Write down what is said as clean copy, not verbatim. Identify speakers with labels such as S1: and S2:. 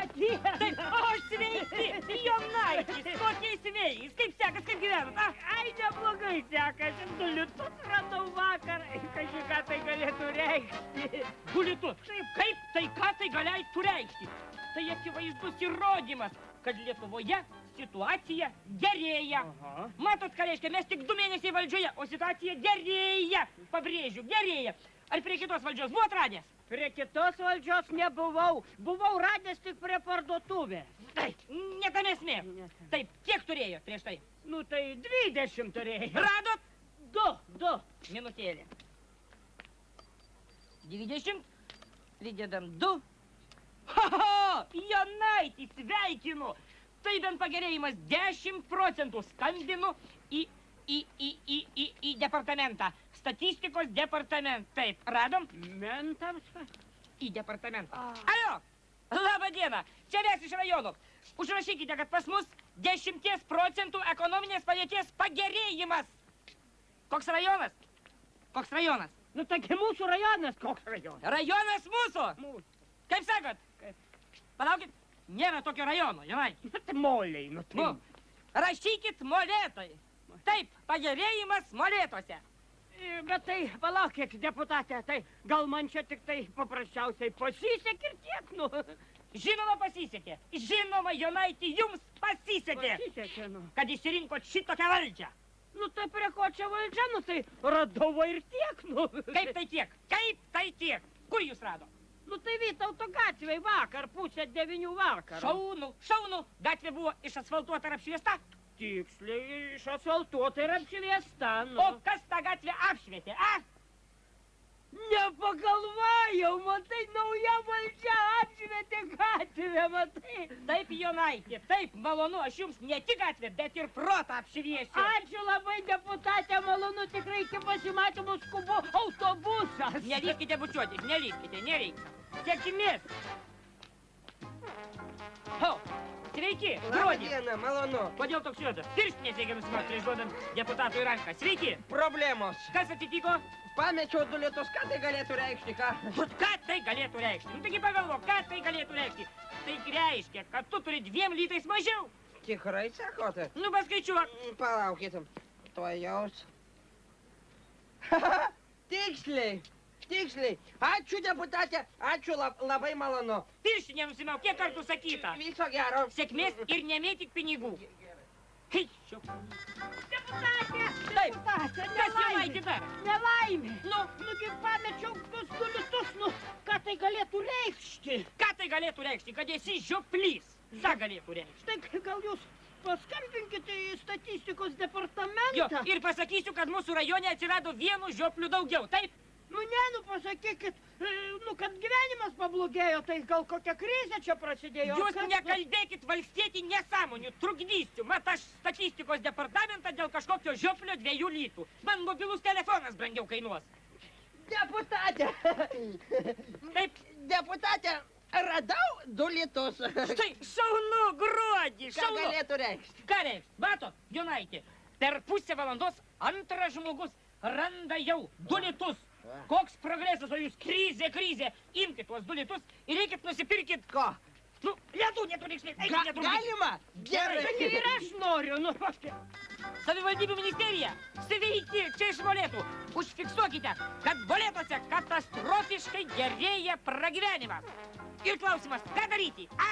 S1: paties.
S2: Taip, o sveiki, Jonaitis, kokiais vėjais, kaip sekas, kaip gyvenat?
S1: Ai, neblogai sekasi, 2 litus radau vakar, kažką tai galėtų reikšti.
S2: 2 litus? Kaip tai, ką tai galėtų reikšti? Tai akivaizdus įrodymas, kad Lietuvoje situacija gerėja. Matot, ką reiškia, mes tik 2 mėnesiai valdžioje, o situacija gerėja. Pabrėžiu, gerėja. Ar prie kitos valdžios buvot radęs?
S1: Prie kitos valdžios nebuvau. Buvau radęs tik prie parduotuvės.
S2: Taip, ne tam esmė. Taip, kiek turėjo prieš tai?
S1: Nu, tai 20 turėjo.
S2: Radot?
S1: 2.
S2: Minutėlė. 20, pridedam 2. Ha! Jonaitis, sveikinu! Tai bent pagerėjimas 10%. Skambinu į departamentą. Statistikos departamentą. Taip, radom?
S1: Mentams?
S2: Į departamentą. Alio! Labą dieną! Čia mes iš rajono. Užrašykite, kad pas mus 10% ekonominės padėties pagerėjimas. Koks rajonas? Koks rajonas?
S1: Nu, taigi mūsų rajonas koks rajonas?
S2: Rajonas mūsų!
S1: Mūsų.
S2: Kaip sakot? Palaukit, nėra tokio rajono, Jonai.
S1: Tai moliai, nu tai.
S2: Rašykit molėtai. Taip, pagerėjimas molėtuose.
S1: Bet tai, palaukit, deputatė, tai gal man čia tik tai paprasčiausiai pasisekė ir tiek, nu.
S2: Žinoma, pasisekė. Žinoma, Jonaitį, jums pasisekė.
S1: Pasisekė, nu.
S2: Kad išsirinkot šitokią valdžią.
S1: Nu, tai prie ko čia valdžia, nu, tai radau ir tiek, nu.
S2: Kaip tai tiek? Kaip tai tiek? Kur jūs rado?
S1: Nu, tai Vytauto gatvėj vakar, 8:30 vakar.
S2: Šaunu, šaunu. Gatvė buvo išasfaltuota ir apšviesta?
S1: Tiksliai, išasfaltuota ir apšviesta, nu.
S2: O kas tą gatvę apšvietė, a?
S1: Nepagalvojau, matai, nauja valdžia apšvietė gatvę, matai.
S2: Taip, Jonaitė, taip, malonu, aš jums ne tik gatvę, bet ir protą apšviesiu.
S1: Ačiū labai, deputatė, malonu, tikrai iki pasimatymų skubu autobusas.
S2: Nelyskite bučiuotis, nelyskite, nereikia. Sėkmės. Ho, sveiki, Gruodį.
S3: Diena, malonu.
S2: Kodėl toks juodas? Pirštinės reikia nusimauti prieš duodant deputatui ranką. Sveiki.
S3: Problemos.
S2: Kas atsitiko?
S3: Pamečiau 2 litus, ką tai galėtų reikšti, ką?
S2: Ką tai galėtų reikšti? Nu, taigi pagalvo, ką tai galėtų reikšti? Tai reiškia, kad tu turi 2 litais mažiau.
S3: Tikrai sakote?
S2: Nu, paskaičiuok.
S3: Palaukit, to jaus. Tiksliai, tiksliai. Ačiū, deputatė, ačiū, labai malonu.
S2: Pirštinė nusimau, kiek kartų sakyta?
S3: Viso gero.
S2: Sėkmės ir nemėtyk pinigų. Hei, šio.
S1: Deputatė,
S2: Taip.
S1: deputatė,
S2: Kas Jonaitį dar?
S1: Nelaimė.
S2: Nu,
S1: Nugi pamečiau tuos 2 litus, nu, ką tai galėtų reikšti?
S2: ką tai galėtų reikšti, kad esi žioplys? Ką galėtų reikšti?
S1: Tai gal jūs paskambinkite į statistikos
S2: Jo,
S1: departamentą?
S2: ir pasakysiu, kad mūsų rajone atsirado 1 žioplių daugiau, taip?
S1: Nu, ne, nu, pasakykit, nu, kad gyvenimas pablogėjo, tai gal kokia krizė čia prasidėjo.
S2: Jūs
S1: Kas-
S2: nekalbėkit valstietį nesąmonių, trukdysiu. Mat, aš statistikos departamentą dėl kažkokio žioplio 2 litų. Man mobilus telefonas brangiau kainuos.
S3: Deputatė.
S2: Taip,
S3: Deputatė, radau 2 litus.
S2: štai, šaunu, Gruodį,
S3: Ką
S2: šaunu.
S3: galėtų reikšti?
S2: Ką reiks? Matot, Jonaitė, per pusę valandos antras žmogus randa jau 2 litus. Koks progresas, o jūs krizė. Imkit tuos 2 litus ir reikit nusipirkit.
S3: Ko?
S2: Nu, ledų neturėkšnėt, eikit netrukdykit.
S3: Galima? Gerai.
S1: Tai ir aš noriu, nu,
S2: Savivaldybių ministerija, sveiki, čia iš Molėtų. Užfiksuokite, kad Molėtuose katastrofiškai gerėja pragyvenimas. Ir klausimas, ką daryti, a?